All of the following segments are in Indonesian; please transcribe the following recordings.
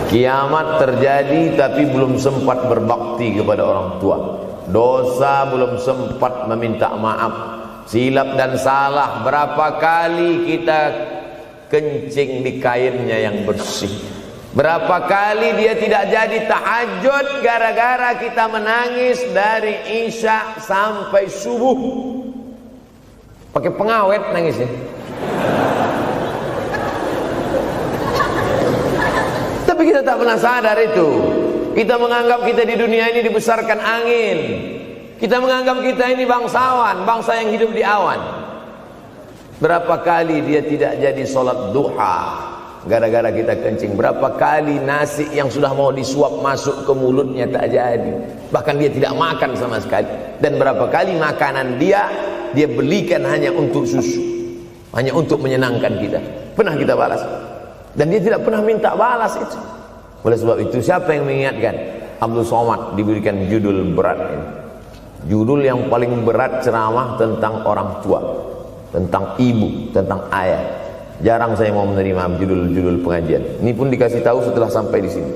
Kiamat terjadi tapi belum sempat berbakti kepada orang tua. Dosa belum sempat meminta maaf. Silap dan salah berapa kali kita kencing di kainnya yang bersih. Berapa kali dia tidak jadi tahajud gara-gara kita menangis dari isya sampai subuh. Pakai pengawet nangisnya. Tapi kita tak pernah sadar itu. Kita menganggap kita di dunia ini dibesarkan angin. Kita menganggap kita ini bangsawan, bangsa yang hidup di awan. Berapa kali dia tidak jadi sholat duha gara-gara kita kencing. Berapa kali nasi yang sudah mau disuap masuk ke mulutnya tak jadi. Bahkan dia tidak makan sama sekali. Dan berapa kali makanan dia belikan hanya untuk susu, hanya untuk menyenangkan kita. Pernah kita balas. Dan dia tidak pernah minta balas itu. Oleh sebab itu siapa yang mengingatkan? Abdul Somad diberikan judul berat ini. Judul yang paling berat ceramah tentang orang tua, tentang ibu, tentang ayah. Jarang saya mau menerima judul-judul pengajian. Ini pun dikasih tahu setelah sampai di sini.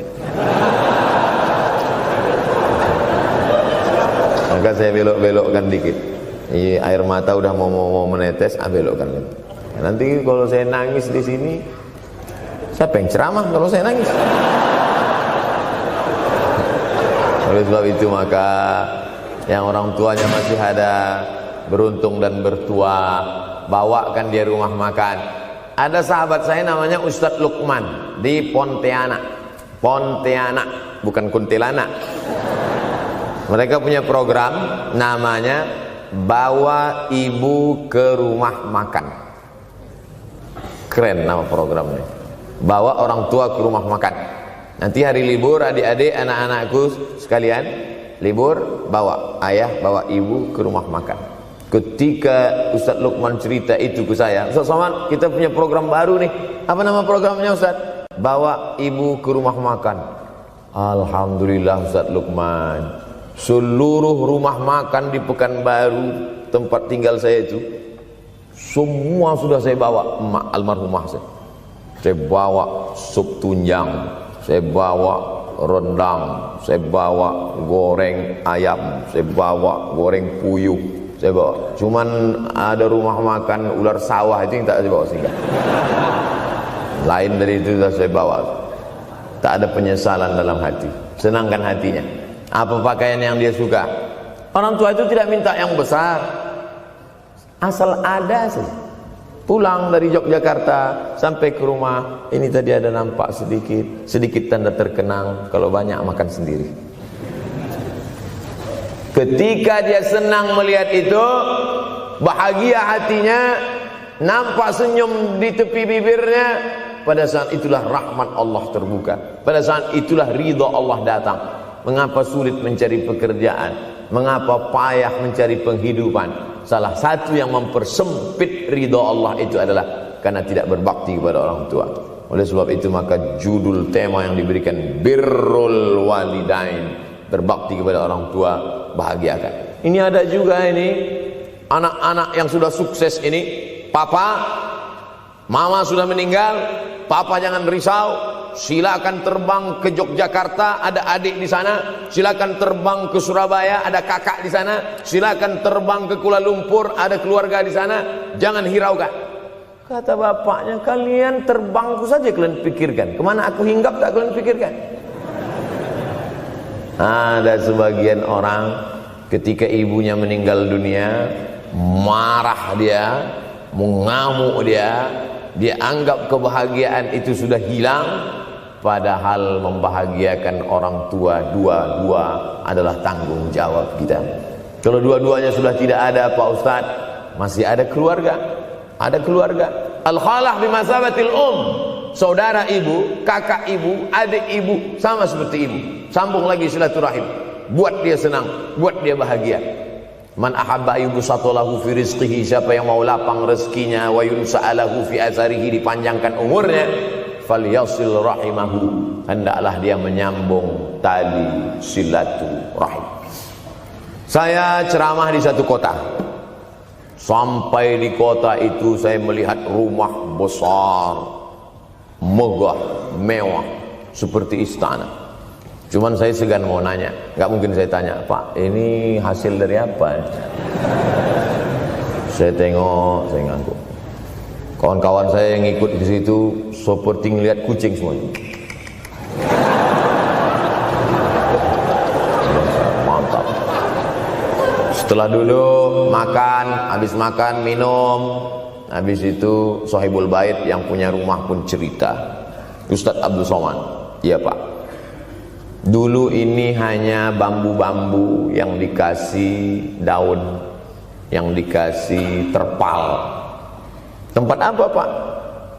Maka saya belok-belokkan dikit. Air mata udah mau menetes, belokkan. Nanti kalau saya nangis di sini, siapa yang ceramah kalau saya nangis? Oleh sebab itu maka yang orang tuanya masih ada, beruntung dan bertua, bawakan dia rumah makan. Ada sahabat saya namanya Ustadz Lukman di Pontianak, bukan Kuntilanak. Mereka punya program namanya Bawa Ibu ke Rumah Makan. Keren nama programnya. Bawa orang tua ke rumah makan. Nanti hari libur adik-adik, anak-anakku sekalian libur, bawa ayah, bawa ibu ke rumah makan. Ketika Ustaz Lukman cerita itu ke saya, Ustaz Somad, kita punya program baru nih. Apa nama programnya Ustaz? Bawa ibu ke rumah makan. Alhamdulillah Ustaz Lukman, seluruh rumah makan di Pekanbaru tempat tinggal saya itu, semua sudah saya bawa. Emak almarhumah saya bawa sup tunjang, saya bawa rendang, saya bawa goreng ayam, saya bawa goreng puyuh, saya bawa. Cuman ada rumah makan ular sawah itu yang tak saya bawa singgah. Lain dari itu sudah saya bawa. Tak ada penyesalan dalam hati, senangkan hatinya. Apa pakaian yang dia suka? Orang tua itu tidak minta yang besar, asal ada saja. Pulang dari Yogyakarta sampai ke rumah, ini tadi ada nampak sedikit tanda terkenang. Kalau banyak makan sendiri. Ketika dia senang melihat itu, bahagia hatinya, nampak senyum di tepi bibirnya, pada saat itulah rahmat Allah terbuka. Pada saat itulah ridha Allah datang. Mengapa sulit mencari pekerjaan? Mengapa payah mencari penghidupan? Salah satu yang mempersempit ridha Allah itu adalah karena tidak berbakti kepada orang tua. Oleh sebab itu maka judul tema yang diberikan birrul walidain, berbakti kepada orang tua, bahagiakan. Ini ada juga ini anak-anak yang sudah sukses ini, papa, mama sudah meninggal, papa jangan risau, silakan terbang ke Yogyakarta, ada adik di sana. Silakan terbang ke Surabaya, ada kakak di sana. Silakan terbang ke Kuala Lumpur, ada keluarga di sana. Jangan hiraukan. Kata bapaknya, kalian terbangku saja kalian pikirkan. Kemana aku hinggap tak kalian pikirkan. Ada sebagian orang ketika ibunya meninggal dunia, marah dia, mengamuk dia anggap kebahagiaan itu sudah hilang. Padahal membahagiakan orang tua dua-dua adalah tanggung jawab kita. Kalau dua-duanya sudah tidak ada Pak Ustadz, masih ada keluarga. Ada keluarga. Al-khalah bimasabatil saudara ibu, kakak ibu, adik ibu, sama seperti ibu. Sambung lagi silaturahim. Buat dia senang, buat dia bahagia. Man ahabba yubsatalahu fi rizqihi, siapa yang mau lapang rezekinya, wa yunsa'alahu fi azarihi, dipanjangkan umurnya, falyasil rahimahu, hendaklah dia menyambung tali silaturahim. Saya ceramah di satu kota. Sampai di kota itu saya melihat rumah besar, megah, mewah. seperti istana. Cuman saya segan mau nanya, nggak mungkin saya tanya, Pak, ini hasil dari apa? Saya tengok, saya ngangguk. Kawan-kawan saya yang ikut di situ seperti ngelihat kucing semuanya. Mantap. Setelah duduk, makan, habis makan, minum. Habis itu Sohibul Bait yang punya rumah pun cerita. Ustadz Abdul Somad, iya Pak, dulu ini hanya bambu-bambu yang dikasih daun, yang dikasih terpal. Tempat apa Pak?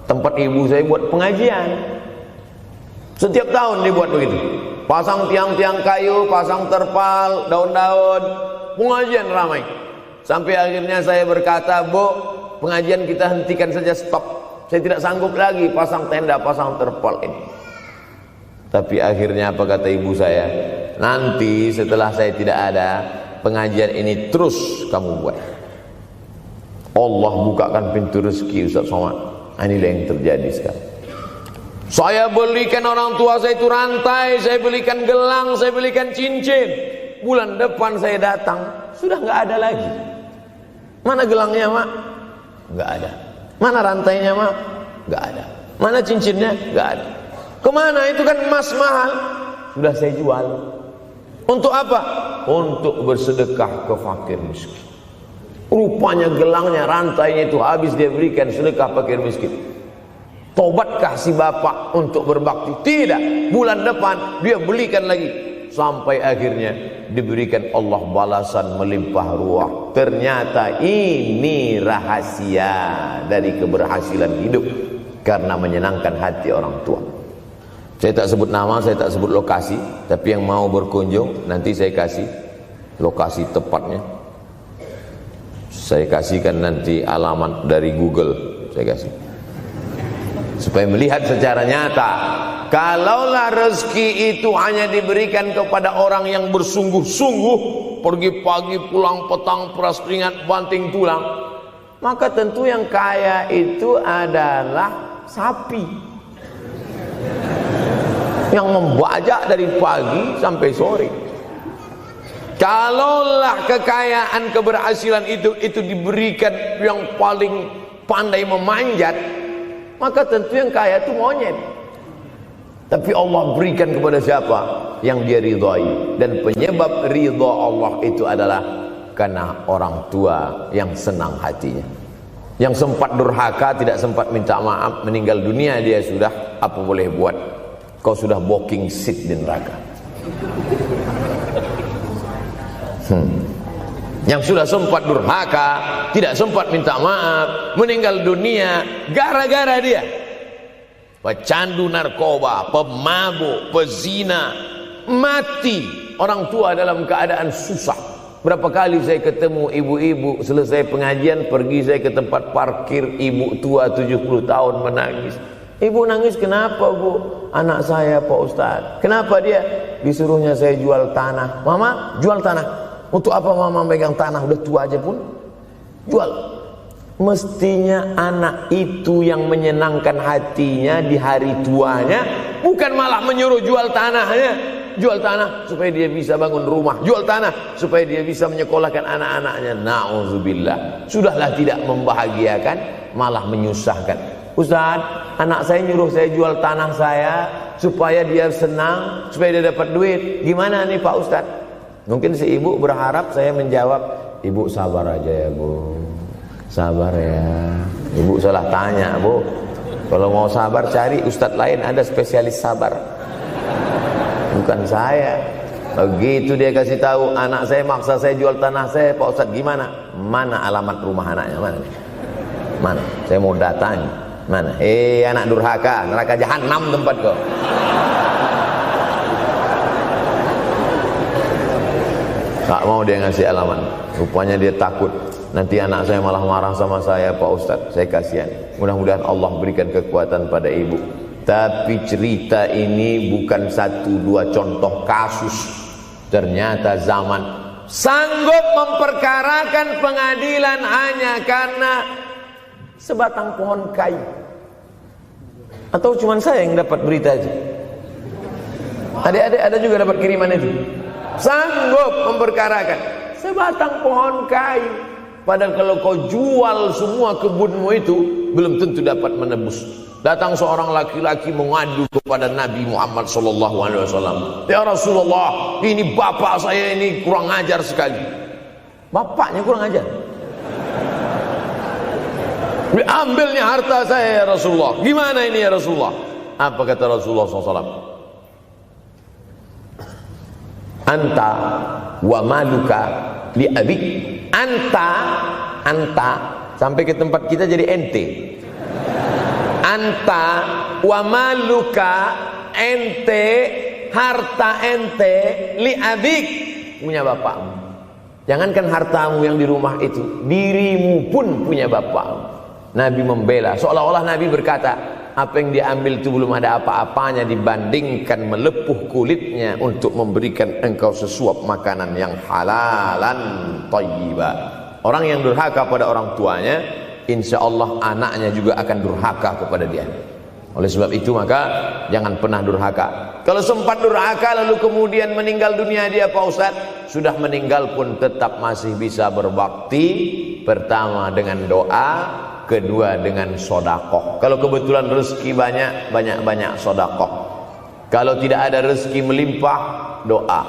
Tempat ibu saya buat pengajian. Setiap tahun dibuat begitu. Pasang tiang-tiang kayu, pasang terpal, daun-daun, pengajian ramai. Sampai akhirnya saya berkata, Bu, pengajian kita hentikan saja, stop. Saya tidak sanggup lagi pasang tenda, pasang terpal ini. Tapi akhirnya apa kata ibu saya? Nanti setelah saya tidak ada, pengajian ini terus kamu buat. Allah bukakan pintu rezeki Ustaz Somad. Inilah yang terjadi sekarang. Saya belikan orang tua saya itu rantai, saya belikan gelang, saya belikan cincin. Bulan depan saya datang, sudah nggak ada lagi. Mana gelangnya, Mak? Nggak ada. Mana rantainya, Mak? Nggak ada. Mana cincinnya? Nggak ada. Kemana? Itu kan emas mahal. Sudah saya jual. Untuk apa? Untuk bersedekah ke fakir miskin. Rupanya gelangnya, rantainya itu habis dia berikan sedekah fakir miskin. Tobatkah si bapak untuk berbakti? Tidak. Bulan depan dia belikan lagi. Sampai akhirnya diberikan Allah balasan melimpah ruah. Ternyata ini rahasia dari keberhasilan hidup, karena menyenangkan hati orang tua. Saya tak sebut nama, saya tak sebut lokasi, tapi yang mau berkunjung nanti saya kasih lokasi tepatnya. Saya kasihkan nanti alamat dari Google, saya kasih, supaya melihat secara nyata. Kalaulah rezeki itu hanya diberikan kepada orang yang bersungguh-sungguh, pergi pagi pulang petang, peras keringat banting tulang, maka tentu yang kaya itu adalah sapi yang membajak dari pagi sampai sore. Kalaulah kekayaan, keberhasilan itu diberikan yang paling pandai memanjat, maka tentu yang kaya itu monyet. Tapi Allah berikan kepada siapa? Yang dia ridhai. Dan penyebab ridha Allah itu adalah karena orang tua yang senang hatinya. Yang sempat durhaka, tidak sempat minta maaf, meninggal dunia dia sudah, apa boleh buat? Kau sudah booking seat di neraka. Yang sudah sempat durhaka, tidak sempat minta maaf, meninggal dunia gara-gara dia pecandu narkoba, pemabuk, pezina, mati. Orang tua dalam keadaan susah. Berapa kali saya ketemu ibu-ibu selesai pengajian, pergi saya ke tempat parkir, ibu tua 70 tahun menangis. Ibu nangis kenapa, Bu? Anak saya, Pak Ustaz. Kenapa dia? Disuruhnya saya jual tanah. Mama, jual tanah. Untuk apa mama megang tanah? Udah tua aja pun jual. Mestinya anak itu yang menyenangkan hatinya di hari tuanya, bukan malah menyuruh jual tanahnya. Jual tanah supaya dia bisa bangun rumah, jual tanah supaya dia bisa menyekolahkan anak-anaknya. Na'udzubillah. Sudahlah tidak membahagiakan, malah menyusahkan. Ustaz, anak saya nyuruh saya jual tanah saya supaya dia senang, supaya dia dapat duit. Gimana nih Pak Ustaz? Mungkin si ibu berharap saya menjawab, ibu sabar aja ya Bu, sabar ya. Ibu salah tanya, Bu. Kalau mau sabar cari ustadz lain, ada spesialis sabar, bukan saya. Begitu dia kasih tahu, anak saya maksa saya jual tanah saya, Pak Ustadz gimana? Mana alamat rumah anaknya? Mana? Saya mau datang. Mana? Anak durhaka, neraka jahanam tempat kau. Tak mau dia ngasih alamat. Rupanya dia takut nanti anak saya malah marah sama saya, Pak Ustadz. Saya kasihan. Mudah-mudahan Allah berikan kekuatan pada ibu. Tapi cerita ini bukan satu dua contoh kasus. Ternyata zaman sanggup memperkarakan pengadilan hanya karena sebatang pohon kayu. Atau cuma saya yang dapat berita aja? Adik-adik ada juga dapat kiriman itu. Sanggup memperkarakan sebatang pohon kayu. Padahal kalau kau jual semua kebunmu itu, belum tentu dapat menebus. Datang seorang laki-laki mengadu kepada Nabi Muhammad SAW. Ya Rasulullah, ini bapak saya ini kurang ajar sekali. Bapaknya kurang ajar. Ambilnya harta saya ya Rasulullah. Gimana ini ya Rasulullah? Apa kata Rasulullah SAW? Anta wa maluka li abik. Anta sampai ke tempat kita jadi ente. Anta wa maluka, ente, harta ente, li abik, punya bapakmu. Jangankan hartamu yang di rumah itu, dirimu pun punya bapakmu. Nabi membela, seolah-olah Nabi berkata, apa yang diambil itu belum ada apa-apanya dibandingkan melepuh kulitnya untuk memberikan engkau sesuap makanan yang halalan thayyibah. Orang yang durhaka pada orang tuanya, insya Allah anaknya juga akan durhaka kepada dia. Oleh sebab itu maka jangan pernah durhaka. Kalau sempat durhaka lalu kemudian meninggal dunia dia Pak Ustaz, sudah meninggal pun tetap masih bisa berbakti. Pertama dengan doa, kedua dengan sodakoh. Kalau kebetulan rezeki banyak sodakoh. Kalau tidak ada rezeki melimpah, doa.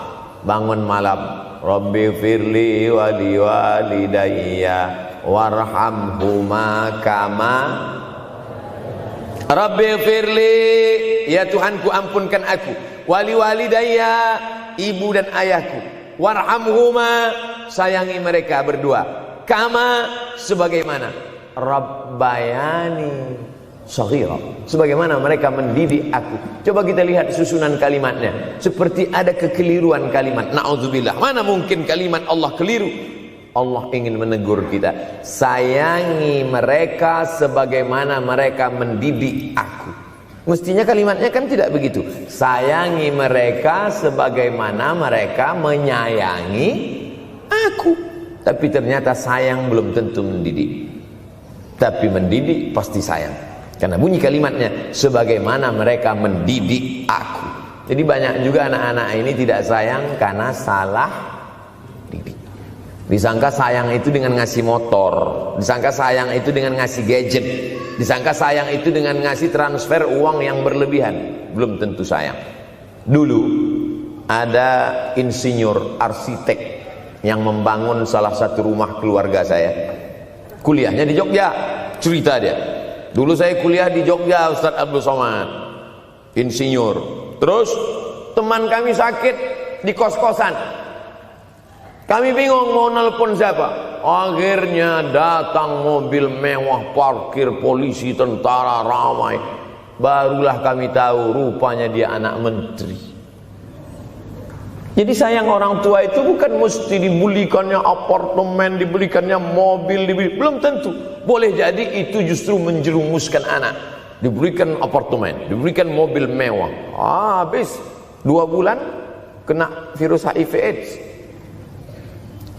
Bangun malam, Rabbi firli wali walidayya warhamhuma kama Rabbi firli, ya Tuhanku ampunkan aku, wali walidayya, ibu dan ayahku, warhamhuma, sayangi mereka berdua, kama, sebagaimana Rabbayani shaghira, sebagaimana mereka mendidik aku. Coba kita lihat susunan kalimatnya, seperti ada kekeliruan kalimat. Na'udzubillah, mana mungkin kalimat Allah keliru. Allah ingin menegur kita, sayangi mereka sebagaimana mereka mendidik aku. Mestinya kalimatnya kan tidak begitu, sayangi mereka sebagaimana mereka menyayangi aku. Tapi ternyata sayang belum tentu mendidik, tapi mendidik pasti sayang. Karena bunyi kalimatnya, sebagaimana mereka mendidik aku. Jadi banyak juga anak-anak ini tidak sayang karena salah didik. Disangka sayang itu dengan ngasih motor, disangka sayang itu dengan ngasih gadget, disangka sayang itu dengan ngasih transfer uang yang berlebihan. Belum tentu sayang. Dulu ada insinyur arsitek yang membangun salah satu rumah keluarga saya. Kuliahnya di Jogja. Cerita dia, dulu saya kuliah di Jogja Ustadz Abdul Somad, insinyur. Terus teman kami sakit di kos-kosan, kami bingung mau nelpon siapa. Akhirnya datang mobil mewah, parkir polisi, tentara, ramai. Barulah kami tahu rupanya dia anak menteri. Jadi sayang orang tua itu bukan mesti dibelikannya apartemen, dibelikannya mobil, belum tentu. Boleh jadi itu justru menjerumuskan anak. Diberikan apartemen, diberikan mobil mewah, habis 2 bulan kena virus HIV AIDS.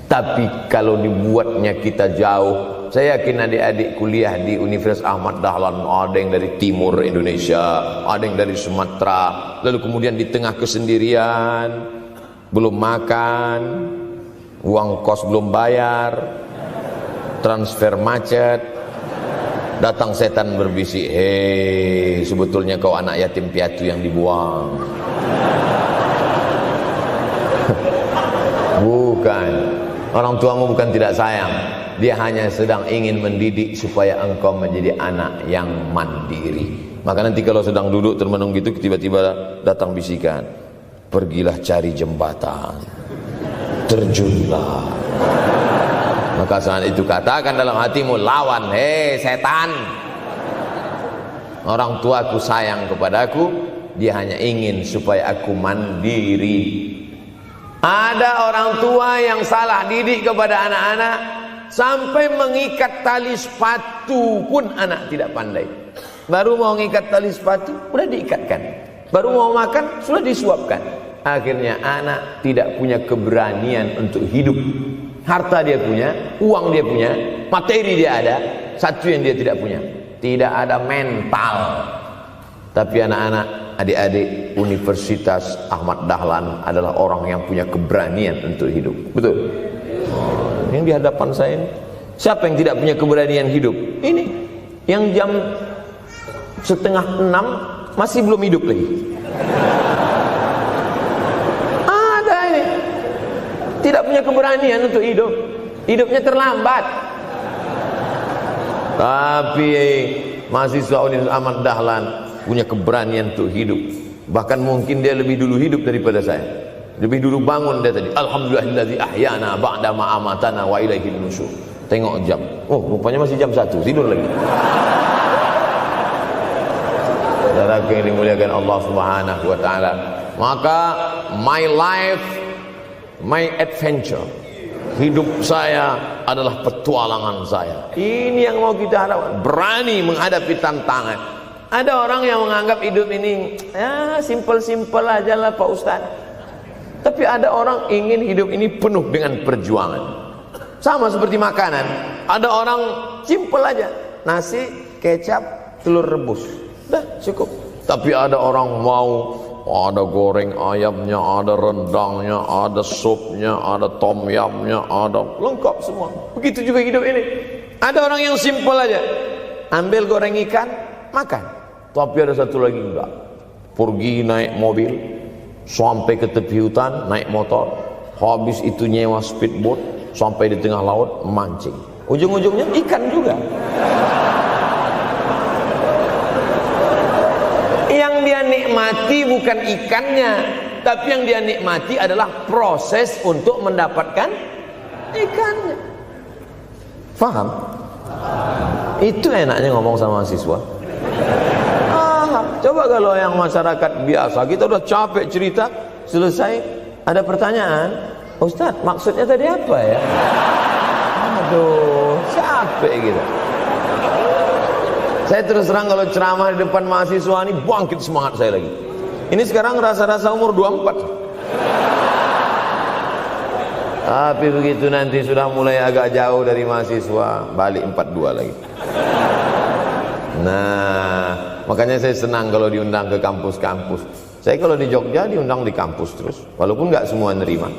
Tapi kalau dibuatnya kita jauh, saya yakin adik-adik kuliah di Universitas Ahmad Dahlan, ada yang dari timur Indonesia, ada yang dari Sumatera, lalu kemudian di tengah kesendirian, belum makan, uang kos belum bayar, transfer macet, datang setan berbisik, hei, sebetulnya kau anak yatim piatu yang dibuang. Bukan, orang tuamu bukan tidak sayang, dia hanya sedang ingin mendidik supaya engkau menjadi anak yang mandiri. Maka nanti kalau sedang duduk termenung gitu, tiba-tiba datang bisikan, pergilah cari jembatan, terjunlah. Maka saat itu katakan dalam hatimu, lawan, hei setan. Orang tuaku sayang kepadaku, dia hanya ingin supaya aku mandiri. Ada orang tua yang salah didik kepada anak-anak, sampai mengikat tali sepatu pun anak tidak pandai. Baru mau mengikat tali sepatu, sudah diikatkan. Baru mau makan, sudah disuapkan. Akhirnya anak tidak punya keberanian untuk hidup. Harta dia punya, uang dia punya, materi dia ada, satu yang dia tidak punya, tidak ada mental. Tapi anak-anak adik-adik Universitas Ahmad Dahlan adalah orang yang punya keberanian untuk hidup. Betul? Yang di hadapan saya ini, siapa yang tidak punya keberanian hidup? Ini yang jam 5:30 masih belum hidup lagi. Ada ini tidak punya keberanian untuk hidup, hidupnya terlambat. Tapi mahasiswa Universitas Ahmad Dahlan punya keberanian untuk hidup. Bahkan mungkin dia lebih dulu hidup daripada saya. Lebih dulu bangun dia tadi. Alhamdulillahillazi ahyana ba'da ma amatana wa ilaihil nusyur. Tengok jam. Oh, rupanya masih jam 1, tidur lagi. Saudara yang dimuliakan Allah Subhanahu wa taala. Maka my life, my adventure. Hidup saya adalah petualangan saya. Ini yang mau kita harapkan. Berani menghadapi tantangan. Ada orang yang menganggap hidup ini ya simpel-simpel aja lah Pak Ustadz. Tapi ada orang ingin hidup ini penuh dengan perjuangan. Sama seperti makanan. Ada orang simpel aja. Nasi, kecap, telur rebus. Dah cukup. Tapi ada orang mau ada goreng ayamnya, ada rendangnya, ada supnya, ada tom yamnya, ada lengkap semua. Begitu juga hidup ini. Ada orang yang simpel aja, ambil goreng ikan, makan. Tapi ada satu lagi enggak. Pergi naik mobil, sampai ke tepi hutan, naik motor, habis itu nyewa speedboat, sampai di tengah laut, mancing. Ujung-ujungnya ikan juga. Yang dia nikmati bukan ikannya, tapi yang dia nikmati adalah proses untuk mendapatkan ikannya. Faham? Itu enaknya ngomong sama mahasiswa. Coba kalau yang masyarakat biasa, kita udah capek cerita, selesai ada pertanyaan, Ustadz maksudnya tadi apa ya? Aduh, capek gitu. Saya terus terang kalau ceramah di depan mahasiswa ini bangkit semangat saya lagi. Ini sekarang rasa-rasa umur 24. Tapi begitu nanti sudah mulai agak jauh dari mahasiswa, balik 42 lagi. Nah, makanya saya senang kalau diundang ke kampus-kampus. Saya kalau di Jogja diundang di kampus terus, walaupun nggak semua nerima.